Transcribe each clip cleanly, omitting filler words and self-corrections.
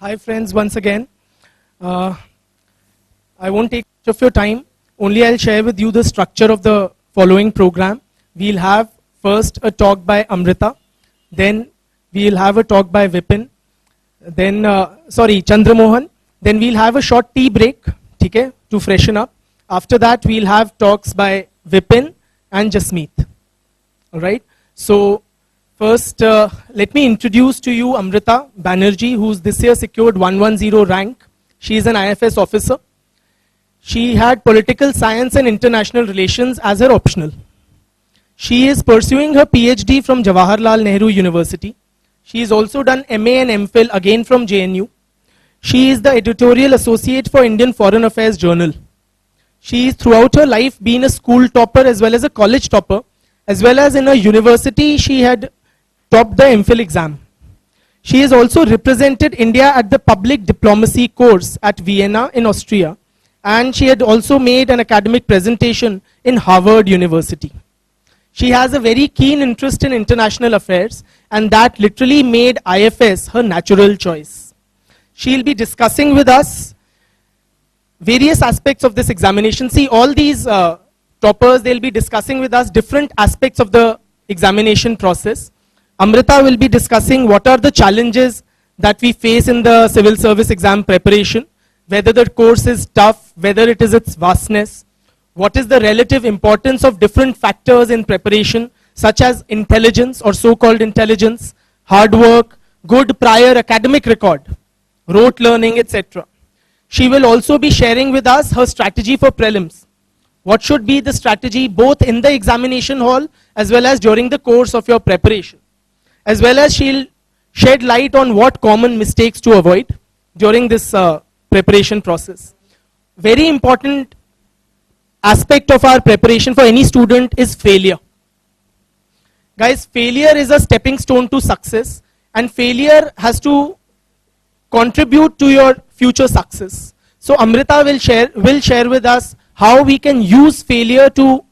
Hi friends, once again. I won't take much of your time. Only I'll share with you the structure of the following program. We'll have first a talk by Amrita. Then we'll have a talk by Vipin. Then, Chandramohan. Then we'll have a short tea break, okay, to freshen up. After that, we'll have talks by Vipin and Jasmeet. All right. So first, let me introduce to you Amrita Banerjee, who's this year secured 110 rank. She is an IFS officer. She had political science and international relations as her optional. She is pursuing her PhD from Jawaharlal Nehru University. She has also done MA and MPhil again from JNU. She is the editorial associate for Indian Foreign Affairs Journal. She is throughout her life been a school topper as well as a college topper, as well as in a university she had topped the MPhil exam. She has also represented India at the public diplomacy course at Vienna in Austria, and she had also made an academic presentation in Harvard University. She has a very keen interest in international affairs, and that literally made IFS her natural choice. She'll be discussing with us various aspects of this examination. See, all these toppers, they'll be discussing with us different aspects of the examination process. Amrita will be discussing what are the challenges that we face in the civil service exam preparation, whether the course is tough, whether it is its vastness, what is the relative importance of different factors in preparation, such as intelligence or so-called intelligence, hard work, good prior academic record, rote learning, etc. She will also be sharing with us her strategy for prelims. What should be the strategy both in the examination hall as well as during the course of your preparation. As well as she'll shed light on what common mistakes to avoid during this preparation process. Very important aspect of our preparation for any student is failure. Guys, failure is a stepping stone to success, and failure has to contribute to your future success. So Amrita will share with us how we can use failure to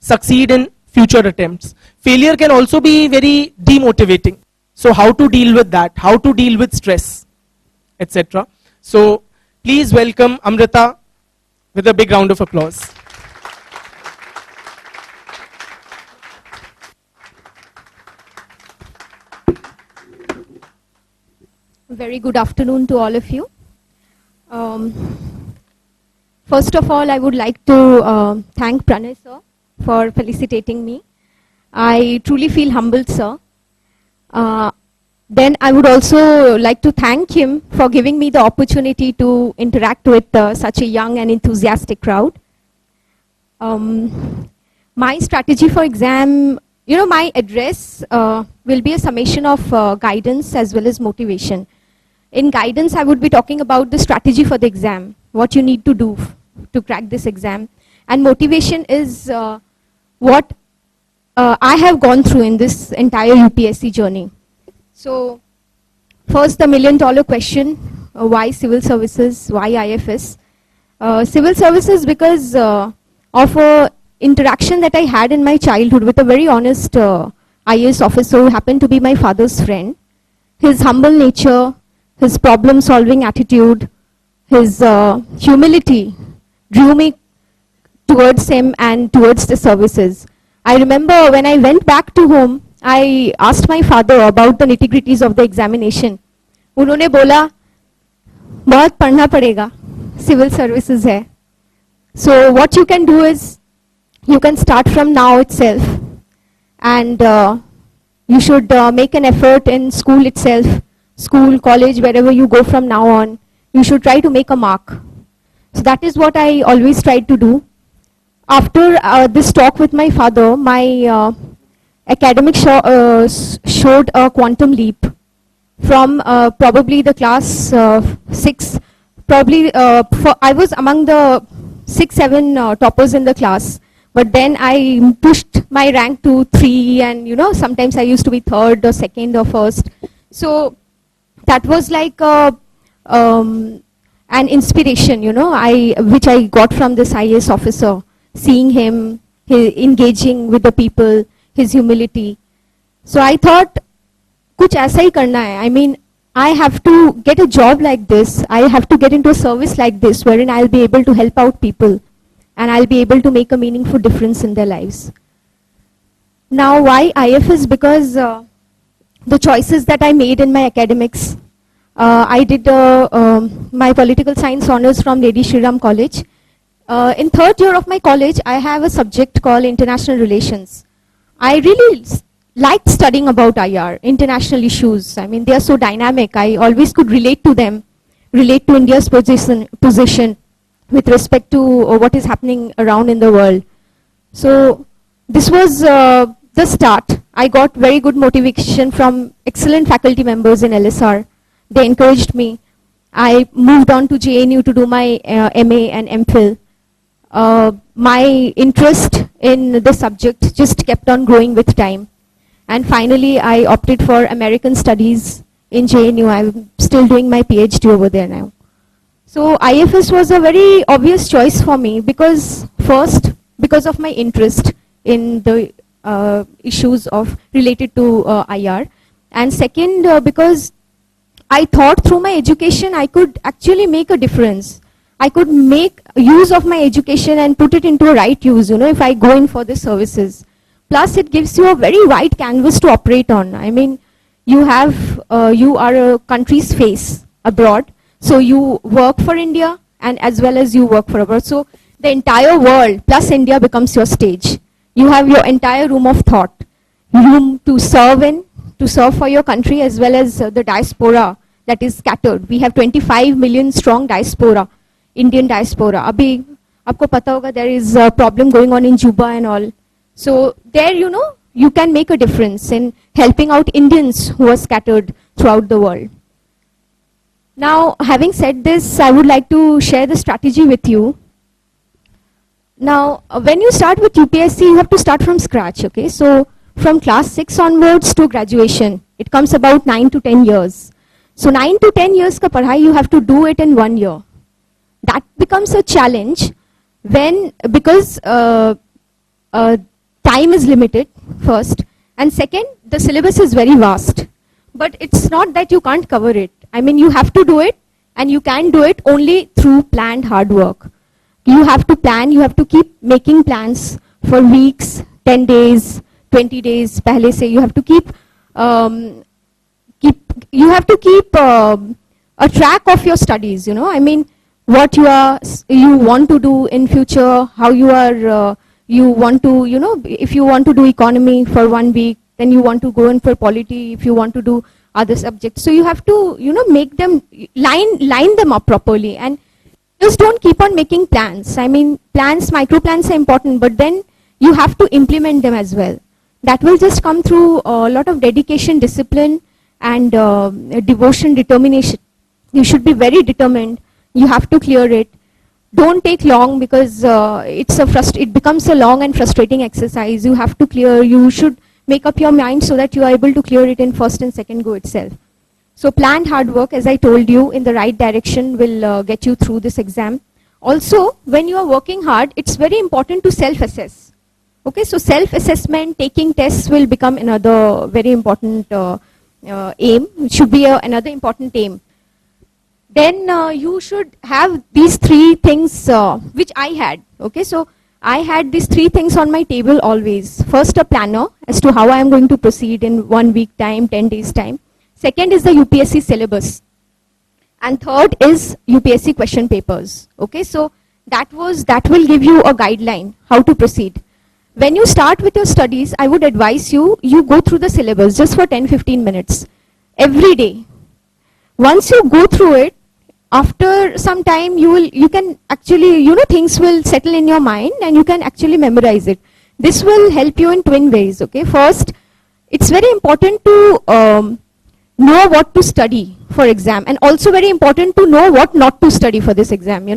succeed in future attempts. Failure can also be very demotivating. So how to deal with that, how to deal with stress, etc. So please welcome Amrita with a big round of applause. Very good afternoon to all of you. First of all, I would like to thank Pranay sir for felicitating me. I truly feel humbled, sir. Then I would also like to thank him for giving me the opportunity to interact with such a young and enthusiastic crowd. My strategy for exam, my address will be a summation of guidance as well as motivation. In guidance, I would be talking about the strategy for the exam, what you need to do to crack this exam. And motivation is what I have gone through in this entire UPSC journey. So first, the million-dollar question, why civil services, why IFS? Civil services because of a interaction that I had in my childhood with a very honest IAS officer who happened to be my father's friend. His humble nature, his problem-solving attitude, his humility drew me towards him and towards the services. I remember when I went back to home, I asked my father about the nitty-gritties of the examination. उन्होंने बोला, बहुत पढ़ना पड़ेगा, civil services है. So what you can do is, you can start from now itself, and you should make an effort in school itself, school, college, wherever you go from now on. You should try to make a mark. So that is what I always tried to do. After this talk with my father, my academic showed a quantum leap from probably the class 6. Probably I was among the 6-7 toppers in the class, but then I pushed my rank to 3, and sometimes I used to be 3rd or 2nd or 1st. So that was like an inspiration, which I got from this IAS officer. Seeing him, engaging with the people, his humility. So I thought, कुछ ऐसा ही करना है. I mean, I have to get a job like this, I have to get into a service like this wherein I'll be able to help out people and I'll be able to make a meaningful difference in their lives. Now why IFS? Because the choices that I made in my academics, I did my political science honors from Lady Shriram College. In third year of my college, I have a subject called International Relations. I really liked studying about IR, international issues. I mean, they are so dynamic. I always could relate to them, relate to India's position with respect to what is happening around in the world. So this was the start. I got very good motivation from excellent faculty members in LSR. They encouraged me. I moved on to JNU to do my MA and MPhil. My interest in the subject just kept on growing with time. And finally, I opted for American Studies in JNU. I'm still doing my PhD over there now. So IFS was a very obvious choice for me because first, because of my interest in the issues related to IR. And second, because I thought through my education I could actually make a difference. I could make use of my education and put it into a right use, if I go in for the services. Plus it gives you a very wide canvas to operate on. I mean, you are a country's face abroad. So you work for India and as well as you work for abroad. So the entire world plus India becomes your stage. You have your entire room of thought, room to serve in, to serve for your country as well as the diaspora that is scattered. We have 25 million strong diaspora, Indian diaspora. Abhi, aapko pata hoga, there is a problem going on in Juba and all. So there, you can make a difference in helping out Indians who are scattered throughout the world. Now, having said this, I would like to share the strategy with you. Now, when you start with UPSC, you have to start from scratch, okay? So, from class 6 onwards to graduation, it comes about 9 to 10 years. So, 9 to 10 years ka padhai, you have to do it in 1 year. That becomes a challenge because time is limited, first. And second, the syllabus is very vast. But it's not that you can't cover it. I mean, you have to do it, and you can do it only through planned hard work. You have to plan, you have to keep making plans for weeks, 10 days, 20 days, pehle se. You have to keep a track of your studies, I mean, what you want to do in future, how you want to, if you want to do economy for 1 week, then you want to go in for polity, if you want to do other subjects. So you have to, make them, line them up properly, and just don't keep on making plans. I mean, micro plans are important, but then you have to implement them as well. That will just come through a lot of dedication, discipline, and devotion, determination. You should be very determined. You have to clear it. Don't take long because it becomes a long and frustrating exercise. You have to clear. You should make up your mind so that you are able to clear it in first and second go itself. So planned hard work, as I told you, in the right direction will get you through this exam. Also, when you are working hard, it's very important to self-assess. Okay, so self-assessment, taking tests will become another very important aim. It should be another important aim. Then you should have these 3 things which I had. Okay, so I had these 3 things on my table always. First, a planner as to how I am going to proceed in 1 week time, 10 days time. Second is the UPSC syllabus. And third is UPSC question papers. Okay, so that will give you a guideline how to proceed. When you start with your studies, I would advise you go through the syllabus just for 10-15 minutes every day. Once you go through it, after some time you can actually, things will settle in your mind and you can actually memorize it. This will help you in twin ways, okay? First, it's very important to know what to study for exam, and also very important to know what not to study for this exam,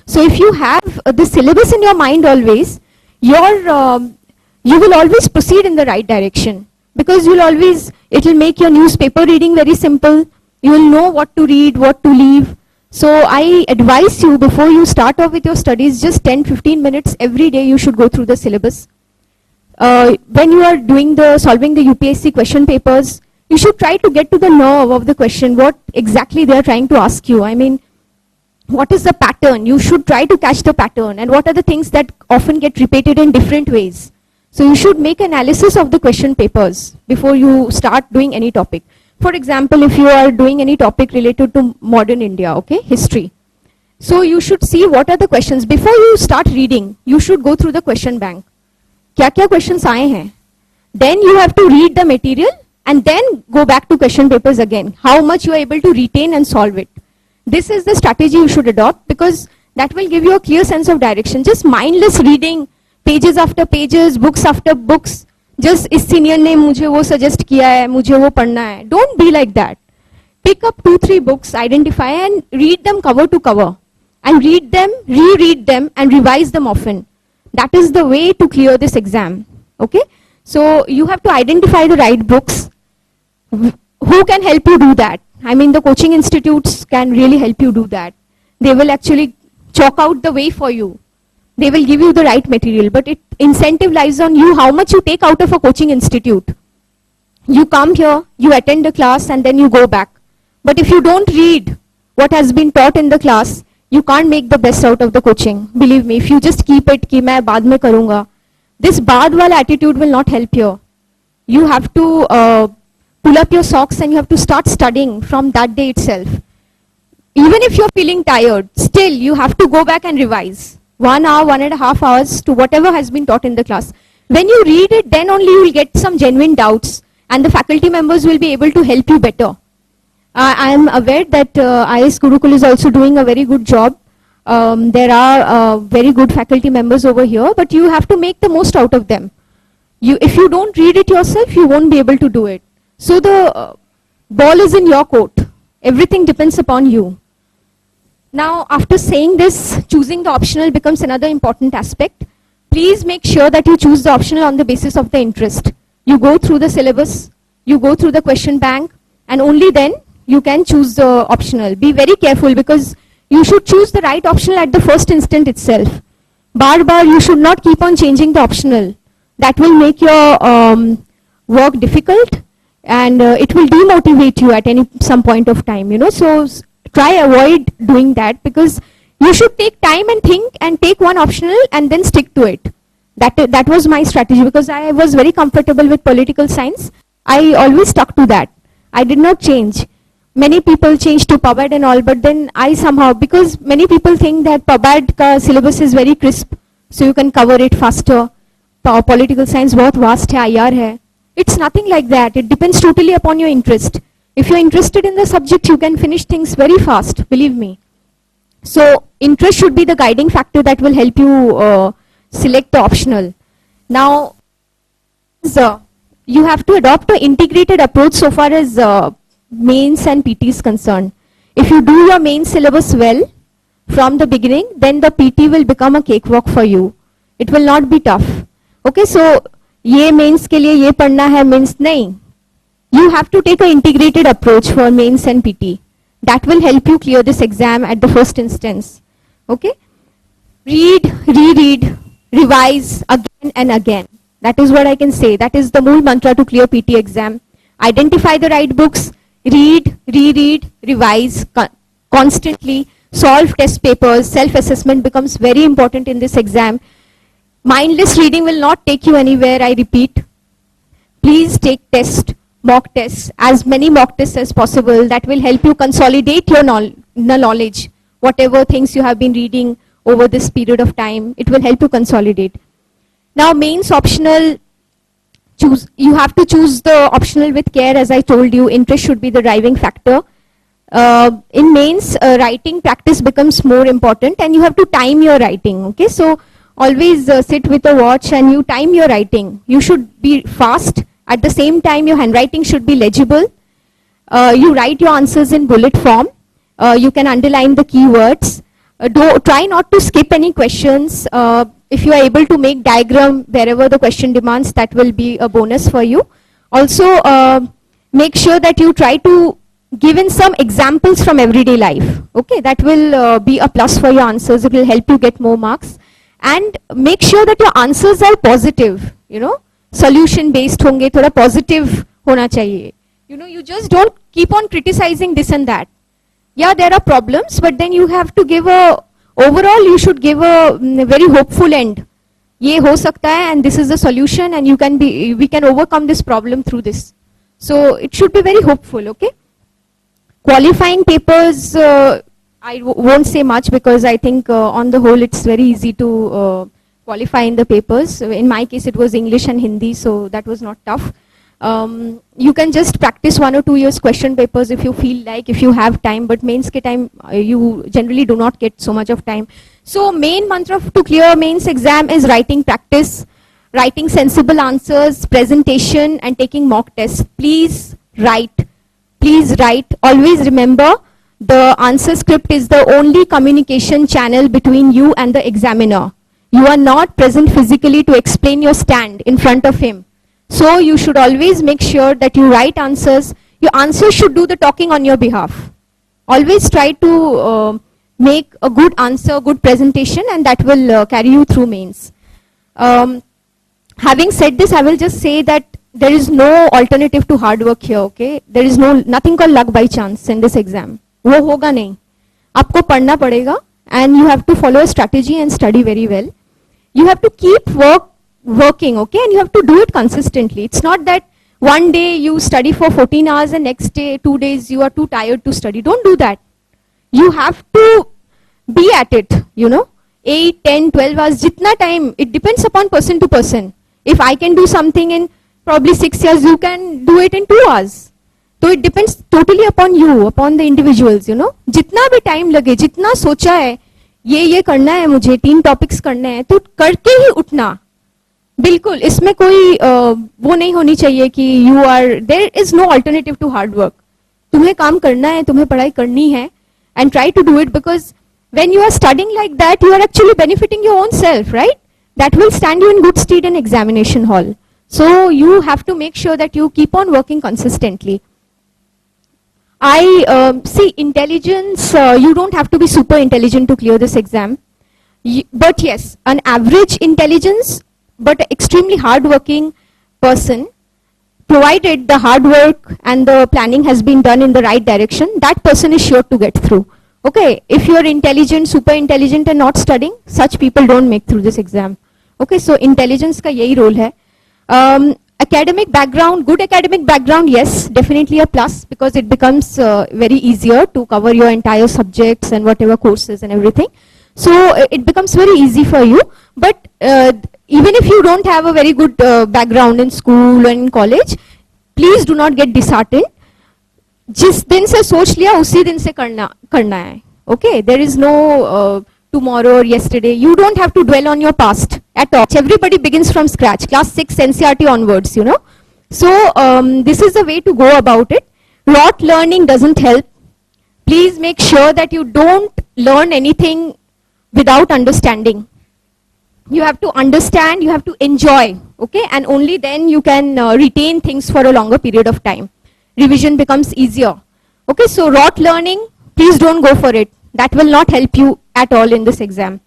So if you have the syllabus in your mind always, you will always proceed in the right direction, because it will make your newspaper reading very simple. You will know what to read, what to leave. So I advise you, before you start off with your studies, just 10-15 minutes every day you should go through the syllabus. When you are solving the UPSC question papers, you should try to get to the nerve of the question, what exactly they are trying to ask you. I mean, what is the pattern? You should try to catch the pattern, and what are the things that often get repeated in different ways. So you should make analysis of the question papers before you start doing any topic. For example, if you are doing any topic related to modern India, okay, history. So you should see what are the questions. Before you start reading, you should go through the question bank. क्या questions आए हैं? Then you have to read the material and then go back to question papers again. How much you are able to retain and solve it. This is the strategy you should adopt, because that will give you a clear sense of direction. Just mindless reading, pages after pages, books after books. Just इस senior ने मुझे वो suggest किया है, मुझे वो पढ़ना है. Don't be like that. Pick up 2-3 books, identify and read them cover to cover. And read them, reread them and revise them often. That is the way to clear this exam. Okay? So you have to identify the right books. Who can help you do that? I mean, the coaching institutes can really help you do that. They will actually chalk out the way for you. They will give you the right material, but incentive lies on you, how much you take out of a coaching institute. You come here, you attend the class, and then you go back. But if you don't read what has been taught in the class, you can't make the best out of the coaching. Believe me, if you just keep it, कि मैं बाद में करूँगा, this बाद वाला attitude will not help you. You have to pull up your socks and you have to start studying from that day itself. Even if you're feeling tired, still you have to go back and revise. 1 hour, 1.5 hours to whatever has been taught in the class. When you read it, then only you will get some genuine doubts and the faculty members will be able to help you better. I am aware that IAS Gurukul is also doing a very good job. There are very good faculty members over here, but you have to make the most out of them. If you don't read it yourself, you won't be able to do it. So the ball is in your court. Everything depends upon you. Now, after saying this, choosing the optional becomes another important aspect. Please make sure that you choose the optional on the basis of the interest. You go through the syllabus, you go through the question bank, and only then you can choose the optional. Be very careful, because you should choose the right optional at the first instant itself. Bar, you should not keep on changing the optional. That will make your work difficult, and it will demotivate you at some point of time, you know. So try avoid doing that, because you should take time and think and take one optional and then stick to it. That was my strategy, because I was very comfortable with political science. I always stuck to that. I did not change. Many people change to PubAd and all, but then I somehow, because many people think that PubAd ka syllabus is very crisp, so you can cover it faster. Political science बहुत vast है, IR है. It's nothing like that. It depends totally upon your interest. If you're interested in the subject, you can finish things very fast, believe me. So interest should be the guiding factor that will help you select the optional. Now, you have to adopt an integrated approach so far as mains and PT is concerned. If you do your main syllabus well from the beginning, then the PT will become a cakewalk for you. It will not be tough. Okay, so ये mains के लिए ये पढ़ना है, mains नहीं. You have to take an integrated approach for mains and PT. That will help you clear this exam at the first instance. Okay? Read, reread, revise again and again. That is what I can say. That is the mool mantra to clear PT exam. Identify the right books, read, reread, revise constantly, solve test papers. Self-assessment becomes very important in this exam. Mindless reading will not take you anywhere, I repeat. Please take tests, mock tests, as many mock tests as possible. That will help you consolidate your knowledge. Whatever things you have been reading over this period of time, it will help you consolidate. Now, mains optional, you have to choose the optional with care. As I told you, interest should be the driving factor. In mains, writing practice becomes more important, and you have to time your writing. Okay, so always sit with a watch and you time your writing. You should be fast. At the same time, your handwriting should be legible. You write your answers in bullet form. You can underline the keywords. Try not to skip any questions. If you are able to make diagram wherever the question demands, that will be a bonus for you. Also, make sure that you try to give in some examples from everyday life. Okay, that will be a plus for your answers. It will help you get more marks. And make sure that your answers are positive, you know. Solution based होंगे, थोड़ा positive होना चाहिए. You know, you just don't keep on criticizing this and that. Yeah, there are problems, but then you have to give overall you should give a very hopeful end. ये हो सकता है, and this is the solution, and we can overcome this problem through this. So it should be very hopeful, okay? Qualifying papers, I won't say much because I think on the whole it's very easy to qualify in the papers. In my case it was English and Hindi, so that was not tough. You can just practice 1 or 2 years question papers if you feel like, if you have time, but mains ke time you generally do not get so much of time. So main mantra to clear mains exam is writing practice, writing sensible answers, presentation and taking mock tests. Please write. Please write. Always remember, the answer script is the only communication channel between you and the examiner. You are not present physically to explain your stand in front of him. So you should always make sure that you write answers. Your answers should do the talking on your behalf. Always try to make a good answer, good presentation, and that will carry you through mains. Having said this, I will just say that there is no alternative to hard work here, okay? There is nothing called luck by chance in this exam. वो होगा नहीं. आपको पढ़ना पड़ेगा, and you have to follow a strategy and study very well. You have to keep working, okay? And you have to do it consistently. It's not that one day you study for 14 hours and next day, 2 days, you are too tired to study. Don't do that. You have to be at it, you know. 8, 10, 12 hours, jitna time, it depends upon person to person. If I can do something in probably 6 years, you can do it in 2 hours. So it depends totally upon you, upon the individuals, you know. जितना भी time लगे, जितना सोचा है, ये करना है मुझे, 3 टॉपिक्स करने हैं, तो करके ही उठना. बिल्कुल, इसमें कोई वो नहीं होनी चाहिए कि you are, there is no alternative to hard work. तुम्हें काम करना है, तुम्हें पढ़ाई करनी है, and try to do it, because when you are studying like that, you are actually benefiting your own self, right? That will stand you in good stead in examination hall. So you have to make sure that you keep on working consistently. I see intelligence, you don't have to be super intelligent to clear this exam. But yes, an average intelligence, but extremely hard-working person, provided the hard work and the planning has been done in the right direction, that person is sure to get through. Okay, if you're intelligent, super intelligent and not studying, such people don't make through this exam. Okay, so intelligence ka yahi role hai. Academic background, good academic background, yes, definitely a plus, because it becomes very easier to cover your entire subjects and whatever courses and everything. So it becomes very easy for you. But even if you don't have a very good background in school or in college, please do not get disheartened. जिस दिन से सोच लिया उसी दिन से करना है. Okay, there is no tomorrow or yesterday. You don't have to dwell on your past at all. Everybody begins from scratch, class 6 NCERT onwards, you know. So this is the way to go about it. Rote learning doesn't help. Please make sure that you don't learn anything without understanding. You have to understand, you have to enjoy, okay, and only then you can retain things for a longer period of time. Revision becomes easier. Okay, so rote learning, please don't go for it. That will not help you at all in this exam.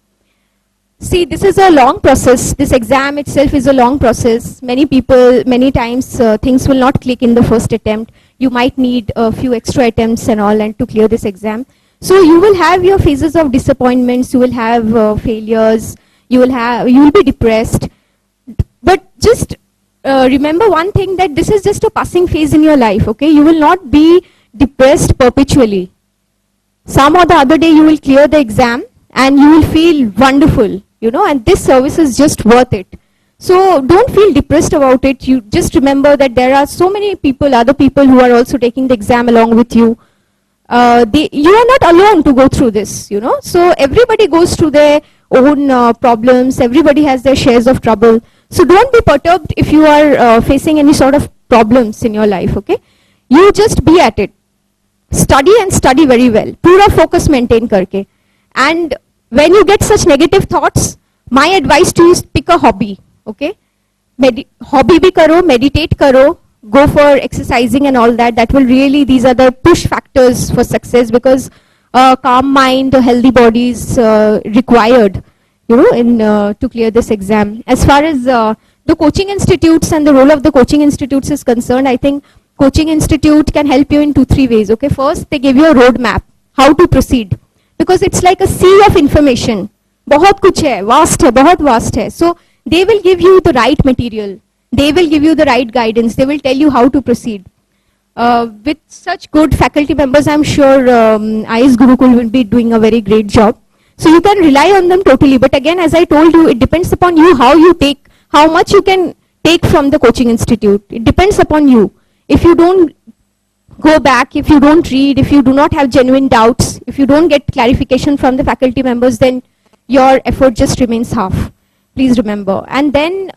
See, this is a long process. This exam itself is a long process. Many people, many times things will not click in the first attempt. You might need a few extra attempts and all and to clear this exam. So you will have your phases of disappointments, you will have failures, you will be depressed. But just remember one thing, that this is just a passing phase in your life, okay? You will not be depressed perpetually. Some or the other day you will clear the exam and you will feel wonderful, you know, and this service is just worth it. So don't feel depressed about it. You just remember that there are so many people, other people who are also taking the exam along with you. You are not alone to go through this, you know. So everybody goes through their own problems. Everybody has their shares of trouble. So don't be perturbed if you are facing any sort of problems in your life, okay? You just be at it. Study and study very well. Pura focus maintain karke. And when you get such negative thoughts, my advice to you is pick a hobby, okay? Hobby bhi karo, meditate karo, go for exercising and all that. That will really, these are the push factors for success, because calm mind, a healthy body is required, you know, in to clear this exam. As far as the coaching institutes and the role of the coaching institutes is concerned, I think coaching institute can help you in 2-3 ways. Okay, first they give you a roadmap how to proceed, because it's like a sea of information. बहुत कुछ है, vast है, बहुत vast है. So they will give you the right material. They will give you the right guidance. They will tell you how to proceed. With such good faculty members, I'm sure IAS Gurukul will be doing a very great job. So you can rely on them totally. But again, as I told you, it depends upon you how you take, how much you can take from the coaching institute. It depends upon you. If you don't go back, if you don't read, if you do not have genuine doubts, if you don't get clarification from the faculty members, then your effort just remains half. Please remember. And then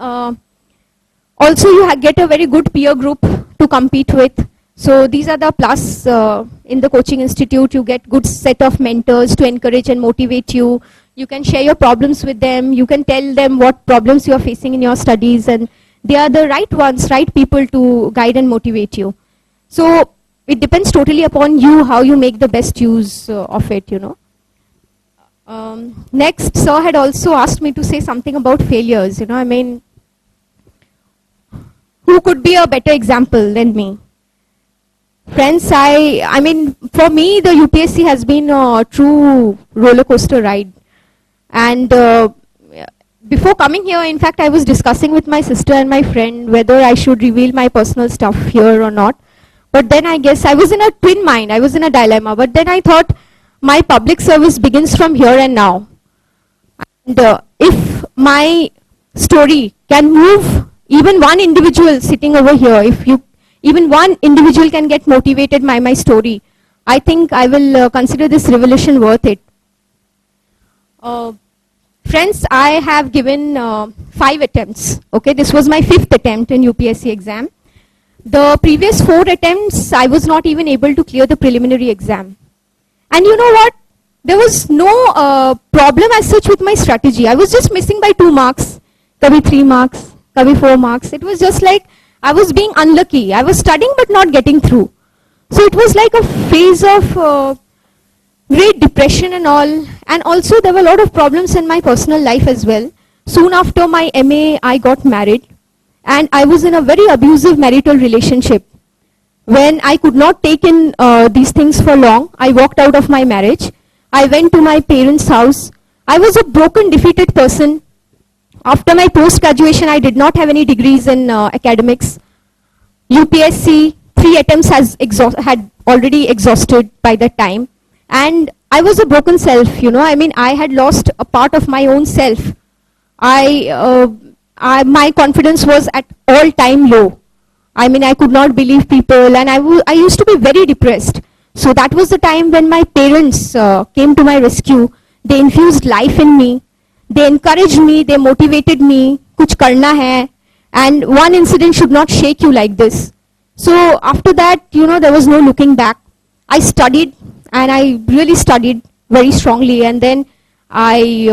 also you get a very good peer group to compete with. So these are the plus in the coaching institute. You get good set of mentors to encourage and motivate you. You can share your problems with them. You can tell them what problems you are facing in your studies, and they are the right ones, right people to guide and motivate you. So it depends totally upon you how you make the best use of it, you know. Next, sir had also asked me to say something about failures, you know. I mean, who could be a better example than me? Friends, I mean, for me, the UPSC has been a true roller coaster ride. And before coming here, in fact, I was discussing with my sister and my friend whether I should reveal my personal stuff here or not. But then I guess I was in a twin mind. I was in a dilemma. But then I thought my public service begins from here and now. And if my story can move even one individual sitting over here, even one individual can get motivated by my story, I think I will consider this revolution worth it. Friends, I have given 5 attempts. Okay, this was my 5th attempt in UPSC exam. The previous 4 attempts, I was not even able to clear the preliminary exam. And you know what? There was no problem as such with my strategy. I was just missing by 2 marks, kabhi 3 marks, kabhi 4 marks. It was just like I was being unlucky. I was studying but not getting through. So it was like a phase of great depression and all. And also there were a lot of problems in my personal life as well. Soon after my MA, I got married. And I was in a very abusive marital relationship. When I could not take in these things for long, I walked out of my marriage. I went to my parents' house. I was a broken, defeated person. After my post-graduation, I did not have any degrees in academics. UPSC, 3 attempts had already exhausted by that time. And I was a broken self, you know. I mean, I had lost a part of my own self. My confidence was at all-time low. I mean, I could not believe people, and I used to be very depressed. So that was the time when my parents came to my rescue. They infused life in me. They encouraged me, they motivated me, kuch karna hai, and one incident should not shake you like this. So after that, you know, there was no looking back. I studied, and I really studied very strongly, and then I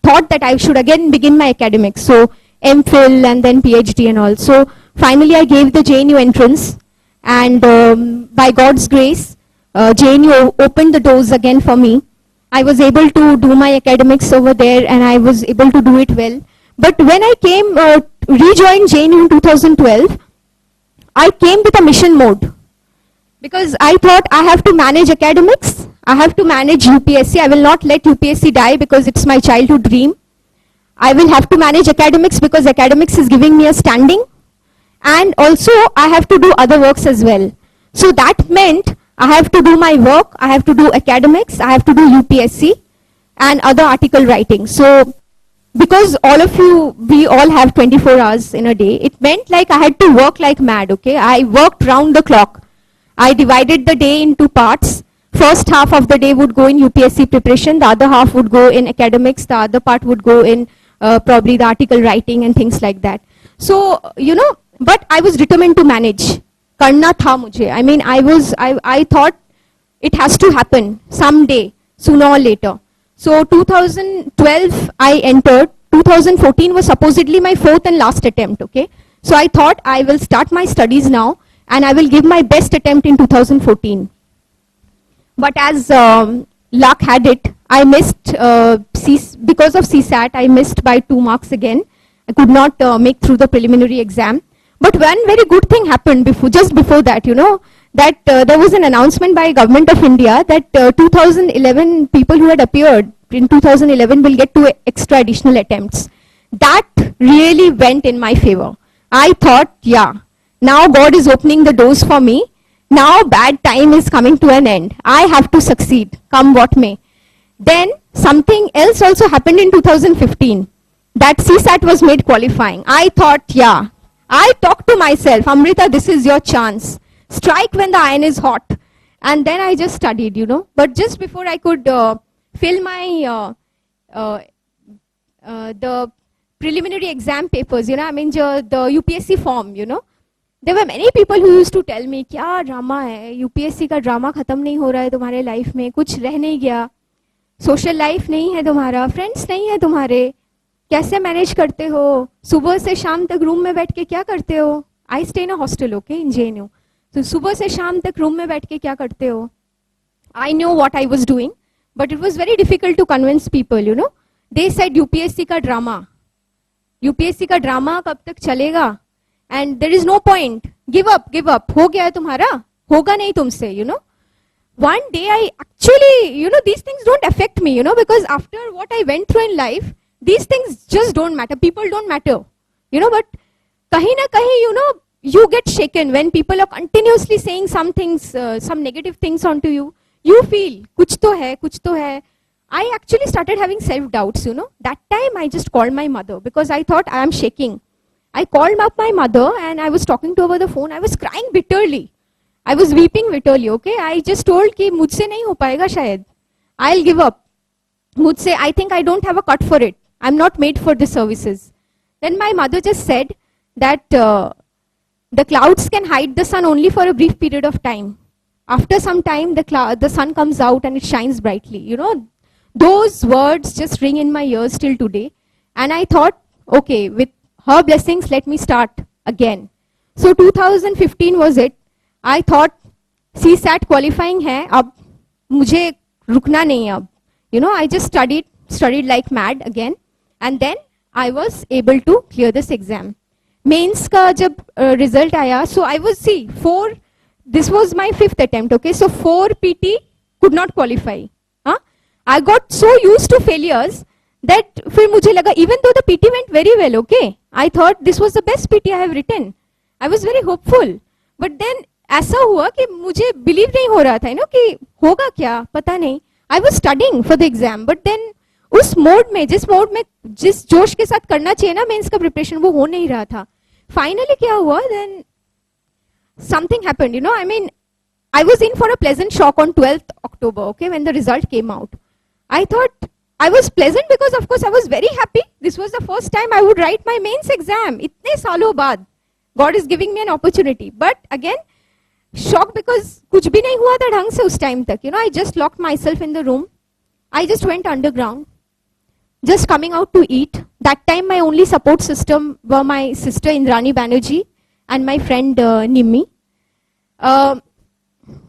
thought that I should again begin my academics. So MPhil and then PhD and all. So finally I gave the JNU entrance, and by God's grace, JNU opened the doors again for me. I was able to do my academics over there, and I was able to do it well. But when I came, rejoined JNU in 2012, I came with a mission mode. Because I thought I have to manage academics, I have to manage UPSC. I will not let UPSC die because it's my childhood dream. I will have to manage academics because academics is giving me a standing. And also I have to do other works as well. So that meant I have to do my work, I have to do academics, I have to do UPSC and other article writing. So because all of you, we all have 24 hours in a day, it meant like I had to work like mad, okay? I worked round the clock. I divided the day into parts. First half of the day would go in UPSC preparation, the other half would go in academics, the other part would go in probably the article writing and things like that. So, you know, but I was determined to manage. Karna tha mujhe. I mean, I thought it has to happen someday, sooner or later. So 2012 I entered. 2014 was supposedly my 4th and last attempt, okay? So I thought I will start my studies now and I will give my best attempt in 2014. But as luck had it, I missed, because of CSAT, I missed by 2 marks again. I could not make through the preliminary exam. But one very good thing happened just before that, that there was an announcement by Government of India that 2011 people who had appeared in 2011 will get 2 extra additional attempts. That really went in my favor. I thought, yeah, now God is opening the doors for me. Now bad time is coming to an end. I have to succeed, come what may. Then something else also happened in 2015. That CSAT was made qualifying. I thought, yeah, I talked to myself, Amrita, this is your chance. Strike when the iron is hot. And then I just studied, But just before I could fill my the preliminary exam papers, the UPSC form, there were many people who used to tell me, क्या drama है, UPSC का drama खत्म नहीं हो रहा है तुम्हारे life में, कुछ रह नहीं गया, सोशल लाइफ नहीं है तुम्हारा, फ्रेंड्स नहीं है तुम्हारे, कैसे मैनेज करते हो, सुबह से शाम तक रूम में बैठ के क्या करते हो. I stay in a hostel, okay, in JNU. तो सुबह से शाम तक रूम में बैठ के क्या करते हो. I know what I was doing, but it was very difficult to convince people, they said UPSC का ड्रामा, यूपीएससी का ड्रामा कब तक चलेगा, and there is no point, give up, हो गया है तुम्हारा, होगा नहीं तुमसे, One day I actually, these things don't affect me, because after what I went through in life, these things just don't matter. People don't matter, but kahin na kahin, you get shaken when people are continuously saying some things, some negative things onto you. You feel, kuch to hai. I actually started having self-doubts, That time I just called my mother because I thought I am shaking. I called up my mother and I was talking to her over the phone. I was crying bitterly. I was weeping bitterly, okay? I just told कि मुझसे नहीं हो पाएगा शायद. I'll give up. मुझसे, I think I don't have a cut for it. I'm not made for the services. Then my mother just said that the clouds can hide the sun only for a brief period of time. After some time, the sun comes out and it shines brightly. Those words just ring in my ears till today. And I thought, okay, with her blessings, let me start again. So 2015 was it. I thought CSAT qualifying है, अब मुझे रुकना नहीं अब. I just studied like mad again, and then I was able to clear this exam. Mains का जब result आया, so I was this was my 5th attempt, okay? So 4 PT could not qualify. I got so used to failures that फिर मुझे लगा, even though the PT went very well, okay? I thought this was the best PT I have written. I was very hopeful, but then ऐसा हुआ कि मुझे believe नहीं हो रहा था कि होगा क्या पता नहीं. I was studying for the exam, but then उस मोड में जिस जोश के साथ करना चाहिए ना मेंस का प्रिपरेशन, वो हो नहीं रहा था. फाइनली क्या हुआ, then something happened, I mean, I was in for a pleasant shock on 12th October, okay, when the result came out. I thought I was pleasant because of course I was very happy. This was the first time I would write my mains exam. इतने सालों बाद God is giving me an opportunity. But again, shocked because कुछ भी नहीं हुआ था ढंग से उस टाइम तक. I just locked myself in the room. I just went underground, just coming out to eat. That time my only support system were my sister Amrita Banerjee and my friend Nimmi.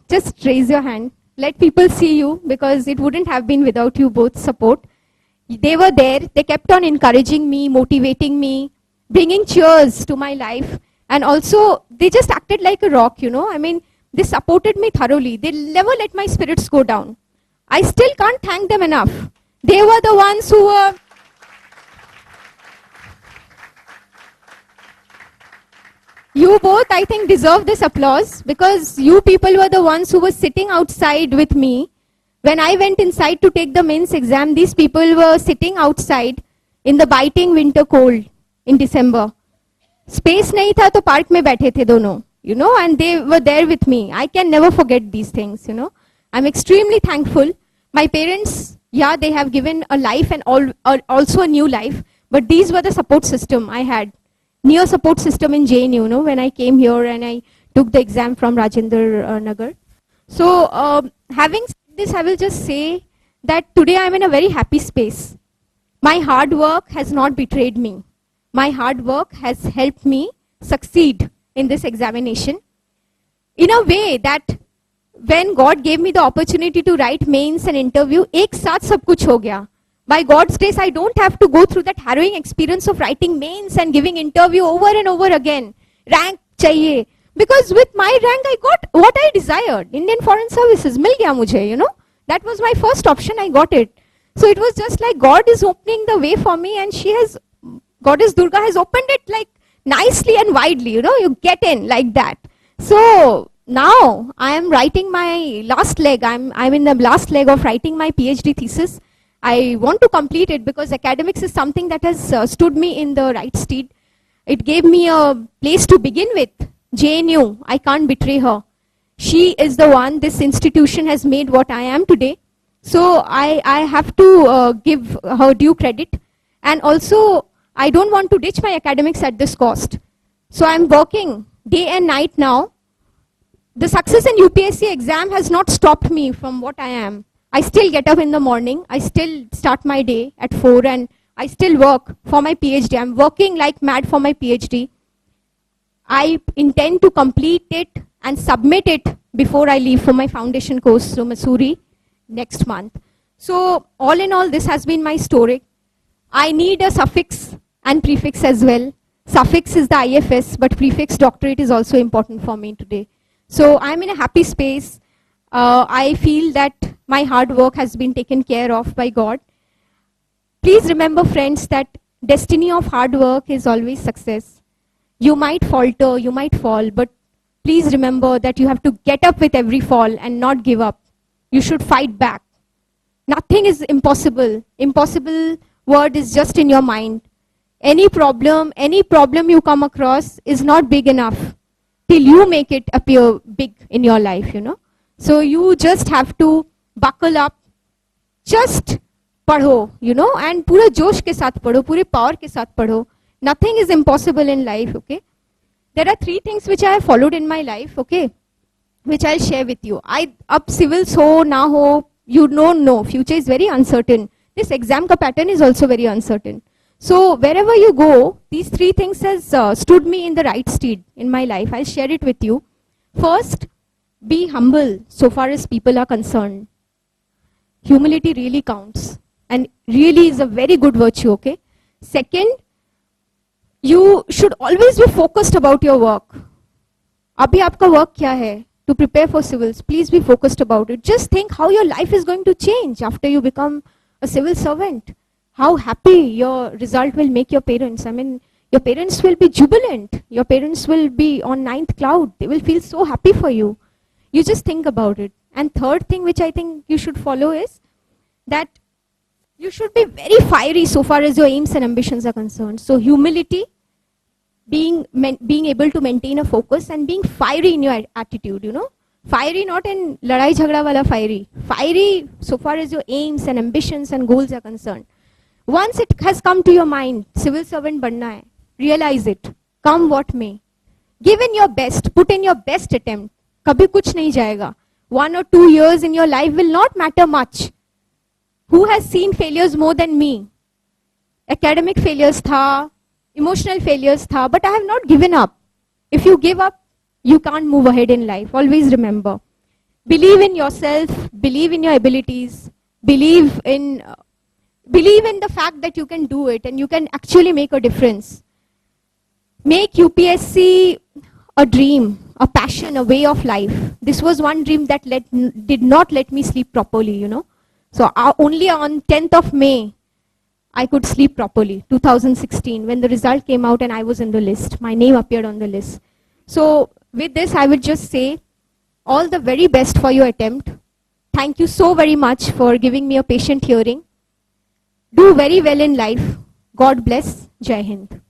Just raise your hand. Let people see you, because it wouldn't have been without you both support. They were there. They kept on encouraging me, motivating me, bringing cheers to my life. And also, they just acted like a rock, I mean, they supported me thoroughly. They never let my spirits go down. I still can't thank them enough. They were the ones who were... You both, I think, deserve this applause, because you people were the ones who were sitting outside with me. When I went inside to take the mains exam, these people were sitting outside in the biting winter cold in December. Space nahi tha to park mein baithe the dono, and they were there with me. I can never forget these things, I'm extremely thankful. My parents, yeah, they have given a life and also a new life, but these were the support system I had. Near support system in JNU, when I came here and I took the exam from Rajendra Nagar. So having said this, I will just say that today I'm in a very happy space. My hard work has not betrayed me. My hard work has helped me succeed in this examination in a way that when God gave me the opportunity to write mains and interview, ek saath sab kuch ho gaya. By God's grace, I don't have to go through that harrowing experience of writing mains and giving interview over and over again. rank chahiye. Because with my rank, I got what I desired. Indian Foreign Services, mil gaya mujhe, you know. That was my first option, I got it. So it was just like God is opening the way for me, and Goddess Durga has opened it like nicely and widely, you know, you get in like that. So now I am writing my last leg. I'm in the last leg of writing my PhD thesis. I want to complete it because academics is something that has stood me in the right stead. It gave me a place to begin with. JNU, I can't betray her. She is the one, this institution has made what I am today. So I have to give her due credit. And also, I don't want to ditch my academics at this cost. So I'm working day and night now. The success in UPSC exam has not stopped me from what I am. I still get up in the morning. I still start my day at 4 and I still work for my PhD. I'm working like mad for my PhD. I intend to complete it and submit it before I leave for my foundation course to Missouri next month. So all in all, this has been my story. I need a suffix and prefix as well. Suffix is the IFS, but prefix doctorate is also important for me today. So I'm in a happy space. I feel that my hard work has been taken care of by God. Please remember, friends, that destiny of hard work is always success. You might falter, you might fall, but please remember that you have to get up with every fall and not give up. You should fight back. Nothing is impossible. Impossible word is just in your mind. Any problem you come across is not big enough till you make it appear big in your life, you know. So you just have to buckle up, just padho, you know, and pura josh ke saath padho, pure power ke saath padho. Nothing is impossible in life, okay. There are 3 things which I have followed in my life, okay, which I'll share with you. Ab civils ho, na ho, you don't know. Future is very uncertain. This exam ka pattern is also very uncertain. So wherever you go, these 3 things has stood me in the right stead in my life. I'll share it with you. First, be humble so far as people are concerned. Humility really counts and really is a very good virtue, okay. Second, you should always be focused about your work. Abhi aapka work kya hai? To prepare for civils, please be focused about it. Just think how your life is going to change after you become a civil servant. How happy your result will make your parents. I mean, your parents will be jubilant. Your parents will be on 9th cloud. They will feel so happy for you. You just think about it. And third thing which I think you should follow is that you should be very fiery so far as your aims and ambitions are concerned. So humility, being able to maintain a focus and being fiery in your attitude, you know. Fiery not in ladai jhagda wala fiery. Fiery so far as your aims and ambitions and goals are concerned. Once it has come to your mind, civil servant banna hai, realize it, come what may. Give in your best, put in your best attempt. Kabhi kuch nahi jayega. 1 or 2 years in your life will not matter much. Who has seen failures more than me? Academic failures tha, emotional failures tha, but I have not given up. If you give up, you can't move ahead in life. Always remember. Believe in yourself, believe in your abilities, believe in the fact that you can do it and you can actually make a difference. Make UPSC a dream, a passion, a way of life. This was one dream that did not let me sleep properly, you know. So only on 10th of May, I could sleep properly, 2016, when the result came out and I was in the list. My name appeared on the list. So with this, I would just say all the very best for your attempt. Thank you so very much for giving me a patient hearing. Do very well in life. God bless. Jai Hind.